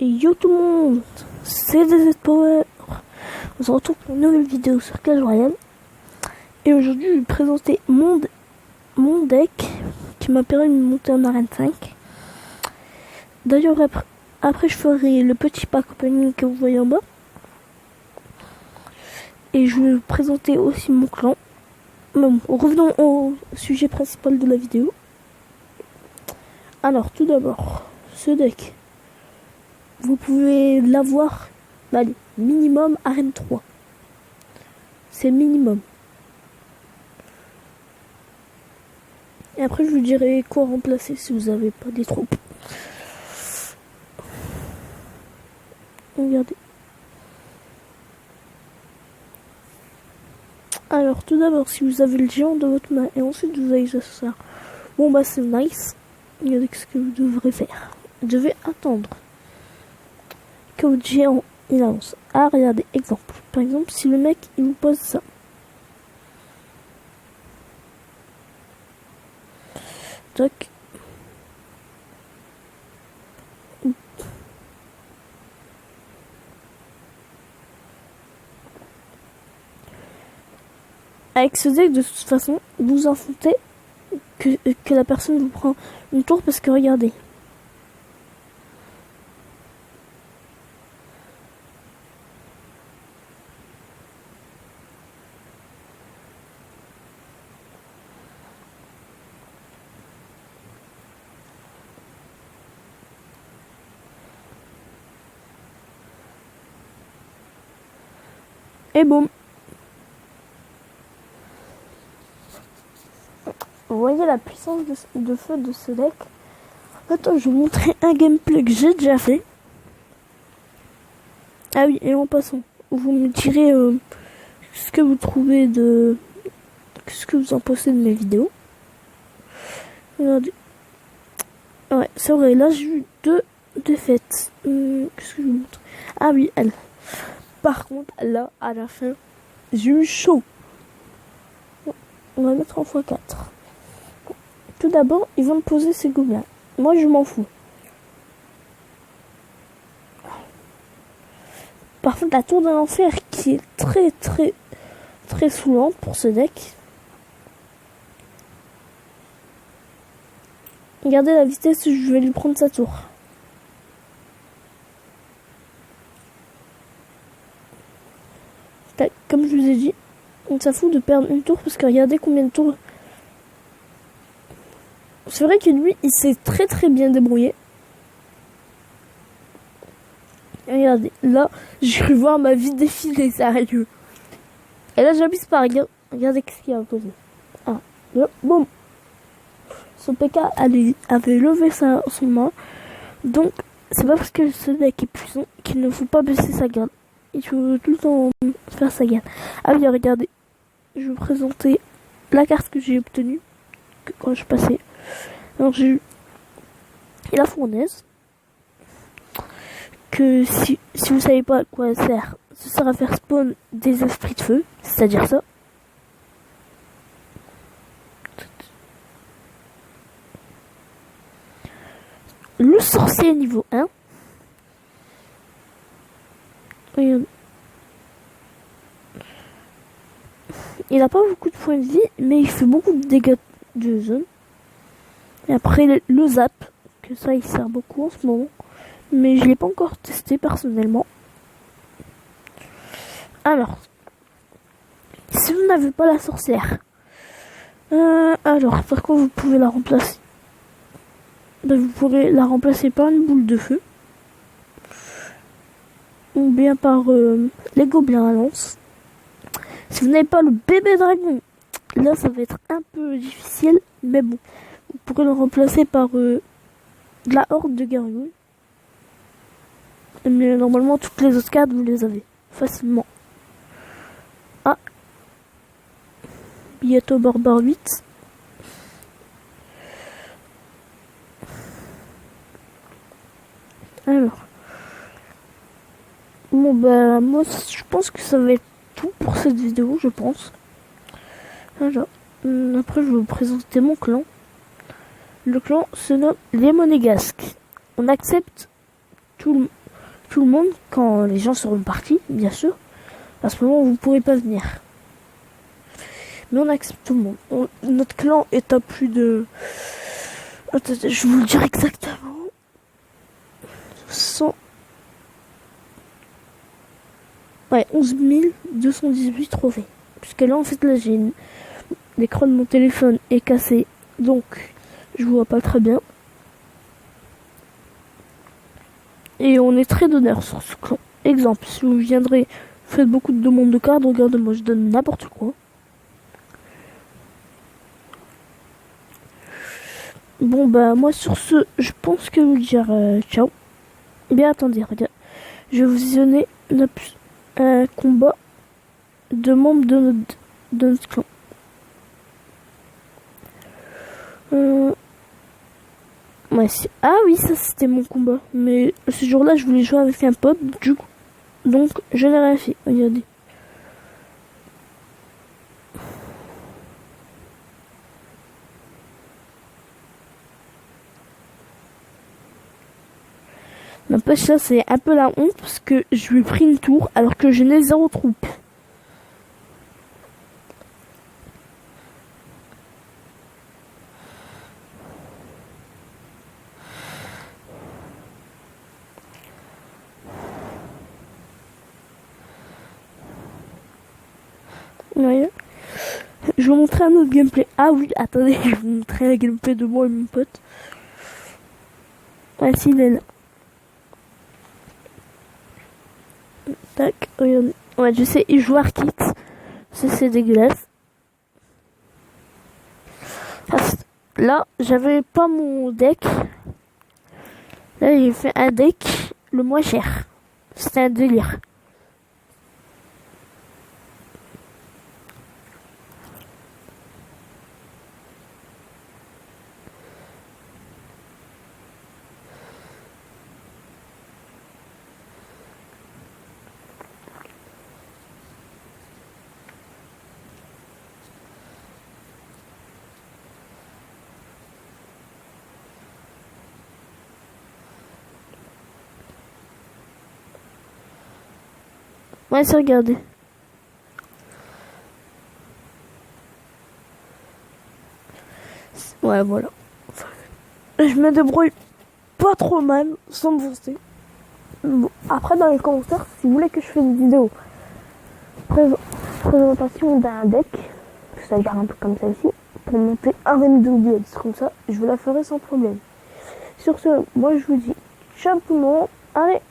Et yo tout le monde, c'est DZ Power. On se retrouve pour une nouvelle vidéo sur Clash Royale. Et aujourd'hui, je vais vous présenter mon deck qui m'a permis de monter en arène 5. D'ailleurs, après je ferai le petit pack opening que vous voyez en bas. Et je vais vous présenter aussi mon clan. Mais bon, revenons au sujet principal de la vidéo. Alors, tout d'abord, ce deck, vous pouvez l'avoir, allez, minimum arène 3. C'est le minimum. Et après, je vous dirai quoi remplacer si vous n'avez pas des troupes. Regardez. Alors, tout d'abord, si vous avez le géant dans votre main et ensuite vous avez ça, bon bah c'est nice. Regardez ce que vous devrez faire. Vous devez attendre que votre géant il lance. Ah, regardez, exemple. Par exemple, si le mec il vous pose ça. Tac. Avec ce deck, de toute façon, vous en foutez que la personne vous prend une tour parce que regardez. Et boum. Vous voyez la puissance de feu de ce deck. Attends, je vais vous montrer un gameplay que j'ai déjà fait. Ah oui, et en passant, vous me direz ce que vous trouvez de... ce que vous en pensez de mes vidéos. Regardez. Ouais, c'est vrai, là j'ai eu 2 défaites. Qu'est-ce que je vous montre? Ah oui, elle. Par contre, là, à la fin, j'ai eu chaud. On va mettre en x4. Tout d'abord, ils vont me poser ces gobelins. Moi, je m'en fous. Par contre, la tour de l'enfer qui est très saoulante pour ce deck. Regardez la vitesse, je vais lui prendre sa tour. Comme je vous ai dit, on s'en fout de perdre une tour parce que regardez combien de tours. C'est vrai que lui, il s'est très bien débrouillé. Regardez, là, je vais voir ma vie défiler, sérieux. Et là, j'abuse pas, regardez ce qu'il y a à côté. Ah, là, boum. Son PK avait levé son main. Donc, c'est pas parce que ce deck est puissant qu'il ne faut pas baisser sa garde. Il faut tout le temps faire sa garde. Ah oui, regardez. Je vais vous présenter la carte que j'ai obtenue quand je passais. Alors, j'ai eu la fournaise. Que si vous savez pas à quoi elle sert, ce sert à faire spawn des esprits de feu. C'est-à-dire ça. Le sorcier niveau 1. Regardez. Il n'a pas beaucoup de points de vie, mais il fait beaucoup de dégâts de zone. Et après le zap, que ça il sert beaucoup en ce moment. Mais je l'ai pas encore testé personnellement. Alors, si vous n'avez pas la sorcière, alors par quoi vous pouvez la remplacer? Ben, vous pourrez la remplacer par une boule de feu. Ou bien par les gobelins à lance. Si vous n'avez pas le bébé dragon, là ça va être un peu difficile, mais bon, vous pourrez le remplacer par de la horde de gargouilles. Mais normalement toutes les autres cartes vous les avez facilement. Ah, bientôt barbare 8. Alors, bon bah moi je pense que ça va être tout pour cette vidéo, je pense. Alors, après je vais vous présenter mon clan. Le clan se nomme les Monégasques. On accepte tout tout le monde quand les gens seront partis, bien sûr. À ce moment, vous ne pourrez pas venir. Mais on accepte tout le monde. Notre clan est à plus de... Attendez, je vous le dirai exactement. 100... Ouais, 11 218 trophées. Puisque là, en fait, là, j'ai l'écran de mon téléphone est cassé. Donc, je vois pas très bien. Et on est très donneur sur ce clan. Exemple, si vous viendrez, faites beaucoup de demandes de cartes, regardez-moi, je donne n'importe quoi. Bon, bah, moi, sur ce, je pense que vous dire ciao. Bien, attendez, regarde. Je vais vous visionner un combat de membres de notre clan. Ouais, ah oui, ça c'était mon combat. Mais ce jour-là, je voulais jouer avec un pote, du coup. Donc, je n'ai rien fait. Regardez. N'empêche, ça c'est un peu la honte parce que je lui ai pris une tour alors que je n'ai 0 troupe. Ouais. Je vais vous montrer un autre gameplay. Ah oui, attendez, je vais vous montrer un gameplay de moi et mon pote. Ouais, si, il est là. Tac, regardez. Ouais, je sais, il joue Arkit. C'est dégueulasse. Là, j'avais pas mon deck. Là, j'ai fait un deck le moins cher. C'était un délire. Ouais, c'est regardez. Ouais, voilà. Je me débrouille pas trop mal, sans me forcer. Bon, après, dans les commentaires, si vous voulez que je fasse une vidéo présentation d'un deck, c'est-à-dire un peu comme celle-ci, pour monter un remedy comme ça, je vous la ferai sans problème. Sur ce, moi je vous dis ciao tout le monde, allez.